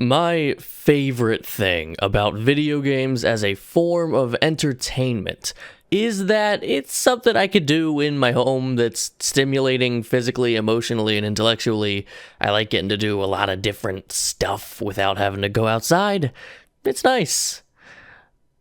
My favorite thing about video games as a form of entertainment is that it's something I could do in my home that's stimulating physically, emotionally, and intellectually. I like getting to do a lot of different stuff without having to go outside. It's nice.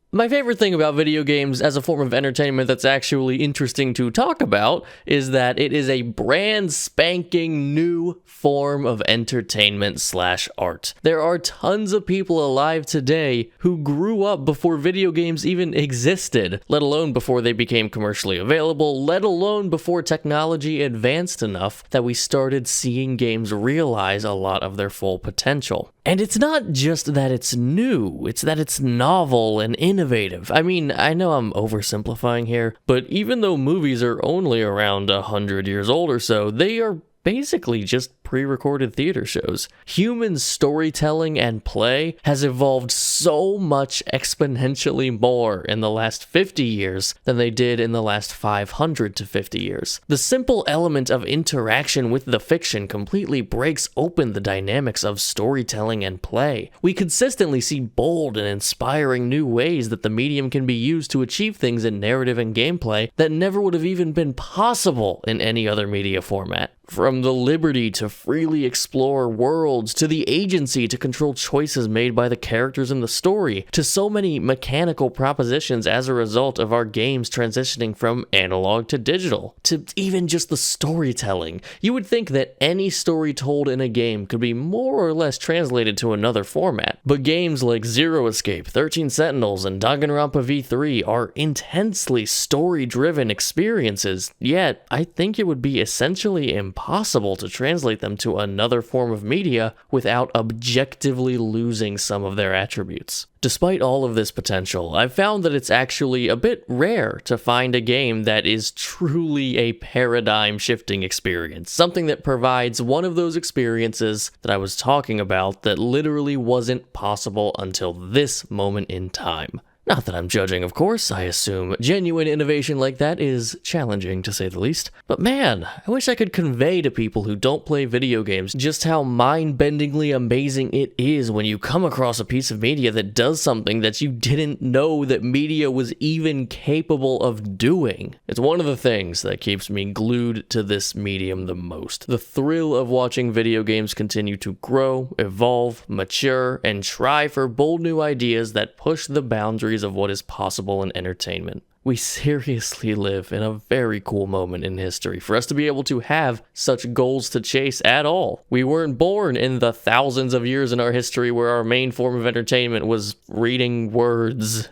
My favorite thing about video games as a form of entertainment that's actually interesting to talk about is that it is a brand spanking new form of entertainment/art. There are tons of people alive today who grew up before video games even existed, let alone before they became commercially available, let alone before technology advanced enough that we started seeing games realize a lot of their full potential. And it's not just that it's new, it's that it's novel and innovative. I mean, I know I'm oversimplifying here, but even though movies are only around 100 years old or so, they are basically just pre-recorded theater shows. Human storytelling and play has evolved so much exponentially more in the last 50 years than they did in the last 500 to 50 years. The simple element of interaction with the fiction completely breaks open the dynamics of storytelling and play. We consistently see bold and inspiring new ways that the medium can be used to achieve things in narrative and gameplay that never would have even been possible in any other media format. From the liberty to freely explore worlds, to the agency to control choices made by the characters in the story, to so many mechanical propositions as a result of our games transitioning from analog to digital, to even just the storytelling. You would think that any story told in a game could be more or less translated to another format, but games like Zero Escape, 13 Sentinels, and Danganronpa V3 are intensely story-driven experiences, yet I think it would be essentially impossible to translate them to another form of media without objectively losing some of their attributes. Despite all of this potential, I've found that it's actually a bit rare to find a game that is truly a paradigm-shifting experience, something that provides one of those experiences that I was talking about that literally wasn't possible until this moment in time. Not that I'm judging, of course. I assume genuine innovation like that is challenging, to say the least. But man, I wish I could convey to people who don't play video games just how mind-bendingly amazing it is when you come across a piece of media that does something that you didn't know that media was even capable of doing. It's one of the things that keeps me glued to this medium the most. The thrill of watching video games continue to grow, evolve, mature, and try for bold new ideas that push the boundaries of what is possible in entertainment. We seriously live in a very cool moment in history for us to be able to have such goals to chase at all. We weren't born in the thousands of years in our history where our main form of entertainment was reading words.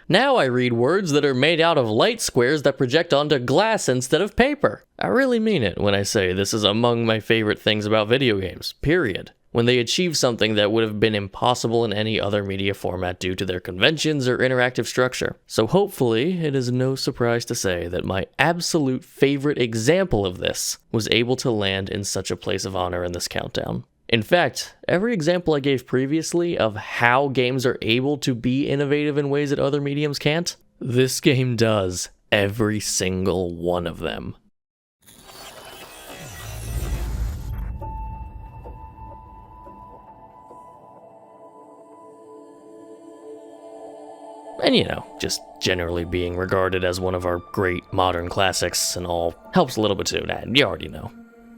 Now I read words that are made out of light squares that project onto glass instead of paper. I really mean it when I say this is among my favorite things about video games, period. When they achieve something that would have been impossible in any other media format due to their conventions or interactive structure. So hopefully, it is no surprise to say that my absolute favorite example of this was able to land in such a place of honor in this countdown. In fact, every example I gave previously of how games are able to be innovative in ways that other mediums can't, this game does every single one of them. And you know, just generally being regarded as one of our great modern classics and all helps a little bit too. Nah, you already know.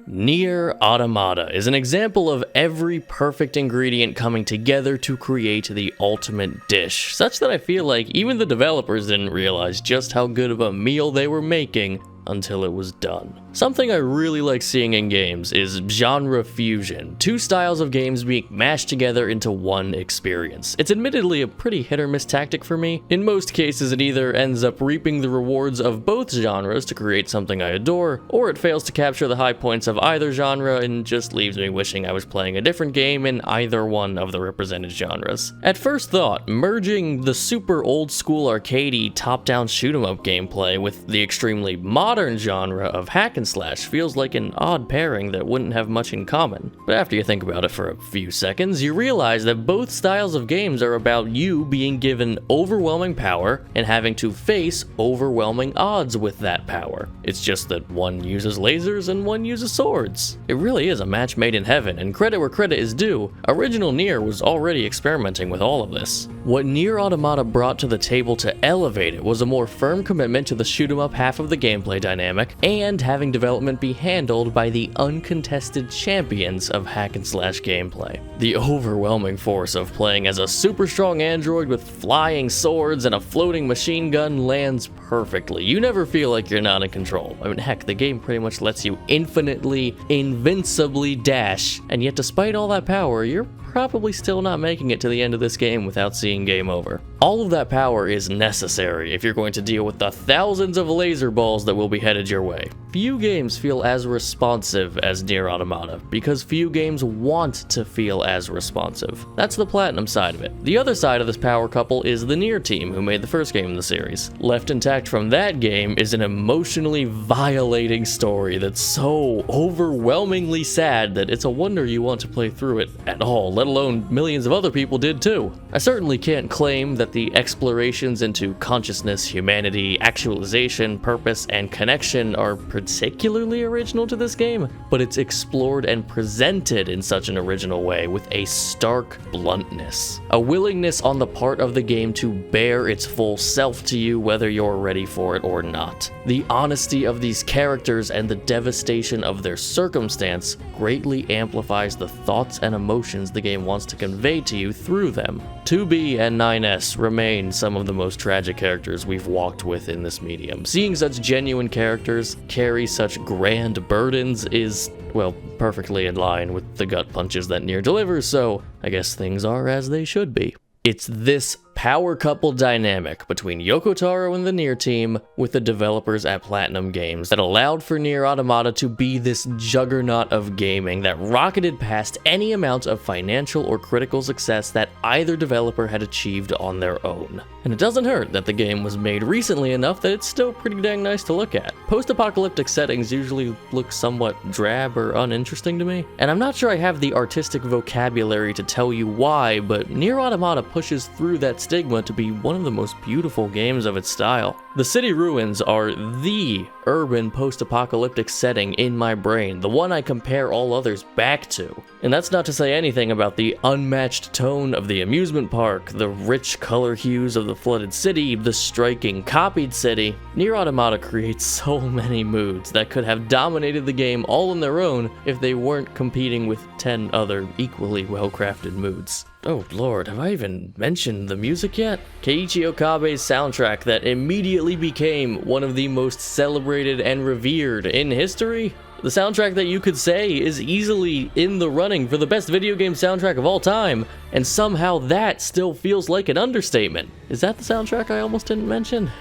Nier Automata is an example of every perfect ingredient coming together to create the ultimate dish, such that I feel like even the developers didn't realize just how good of a meal they were making until it was done. Something I really like seeing in games is genre fusion, two styles of games being mashed together into one experience. It's admittedly a pretty hit or miss tactic for me. In most cases, it either ends up reaping the rewards of both genres to create something I adore, or it fails to capture the high points of either genre and just leaves me wishing I was playing a different game in either one of the represented genres. At first thought, merging the super old school arcadey top-down shoot 'em up gameplay with the extremely modern modern genre of hack and slash feels like an odd pairing that wouldn't have much in common. But after you think about it for a few seconds, you realize that both styles of games are about you being given overwhelming power and having to face overwhelming odds with that power. It's just that one uses lasers and one uses swords. It really is a match made in heaven, and credit where credit is due, original Nier was already experimenting with all of this. What Nier Automata brought to the table to elevate it was a more firm commitment to the shoot-'em-up half of the gameplay dynamic, and having development be handled by the uncontested champions of hack-and-slash gameplay. The overwhelming force of playing as a super strong android with flying swords and a floating machine gun lands perfectly. You never feel like you're not in control. I mean, heck, the game pretty much lets you infinitely, invincibly dash, and yet despite all that power, you're probably still not making it to the end of this game without seeing game over. All of that power is necessary if you're going to deal with the thousands of laser balls that will be headed your way. Few games feel as responsive as Nier Automata, because few games want to feel as responsive. That's the platinum side of it. The other side of this power couple is the Nier team, who made the first game in the series. Left intact from that game is an emotionally violating story that's so overwhelmingly sad that it's a wonder you want to play through it at all, let alone millions of other people did too. I certainly can't claim that the explorations into consciousness, humanity, actualization, purpose, and connection are particularly original to this game, but it's explored and presented in such an original way with a stark bluntness. A willingness on the part of the game to bear its full self to you whether you're ready for it or not. The honesty of these characters and the devastation of their circumstance greatly amplifies the thoughts and emotions the game wants to convey to you through them. 2B and 9S remain some of the most tragic characters we've walked with in this medium. Seeing such genuine characters carry such grand burdens is, well, perfectly in line with the gut punches that Nier delivers, so I guess things are as they should be. It's this power couple dynamic between Yoko Taro and the Nier team with the developers at Platinum Games that allowed for Nier Automata to be this juggernaut of gaming that rocketed past any amount of financial or critical success that either developer had achieved on their own. And it doesn't hurt that the game was made recently enough that it's still pretty dang nice to look at. Post-apocalyptic settings usually look somewhat drab or uninteresting to me, and I'm not sure I have the artistic vocabulary to tell you why, but Nier Automata pushes through that stigma to be one of the most beautiful games of its style. The city ruins are the urban post-apocalyptic setting in my brain, the one I compare all others back to. And that's not to say anything about the unmatched tone of the amusement park, the rich color hues of the flooded city, the striking copied city. Nier Automata creates so many moods that could have dominated the game all on their own if they weren't competing with 10 other equally well-crafted moods. Oh lord, have I even mentioned the music yet? Keiichi Okabe's soundtrack that immediately became one of the most celebrated and revered in history? The soundtrack that you could say is easily in the running for the best video game soundtrack of all time, and somehow that still feels like an understatement. Is that the soundtrack I almost didn't mention?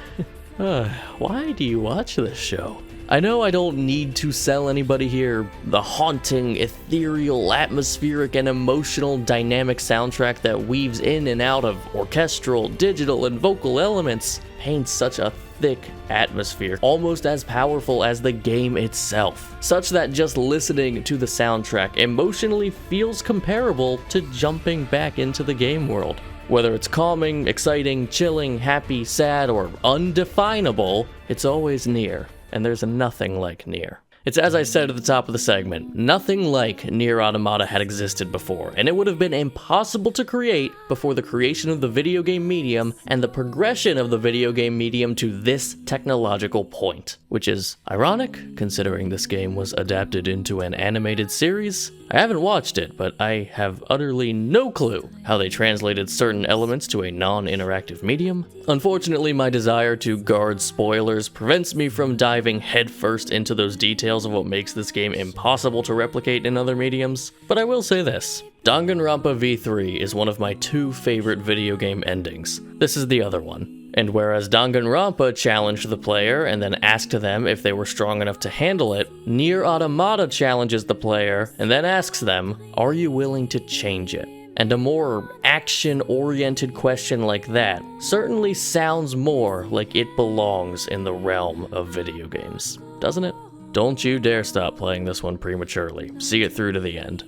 Why do you watch this show? I know I don't need to sell anybody here the haunting, ethereal, atmospheric, and emotional dynamic soundtrack that weaves in and out of orchestral, digital, and vocal elements paints such a thick atmosphere, almost as powerful as the game itself, such that just listening to the soundtrack emotionally feels comparable to jumping back into the game world. Whether it's calming, exciting, chilling, happy, sad, or undefinable, it's always Nier. And there's nothing like Nier. It's as I said at the top of the segment, nothing like Nier Automata had existed before, and it would have been impossible to create before the creation of the video game medium and the progression of the video game medium to this technological point, which is ironic considering this game was adapted into an animated series. I haven't watched it, but I have utterly no clue how they translated certain elements to a non-interactive medium. Unfortunately, my desire to guard spoilers prevents me from diving headfirst into those details of what makes this game impossible to replicate in other mediums, but I will say this. Danganronpa V3 is one of my 2 favorite video game endings. This is the other one. And whereas Danganronpa challenged the player and then asked them if they were strong enough to handle it, Nier Automata challenges the player and then asks them, are you willing to change it? And a more action-oriented question like that certainly sounds more like it belongs in the realm of video games, doesn't it? Don't you dare stop playing this one prematurely. See it through to the end.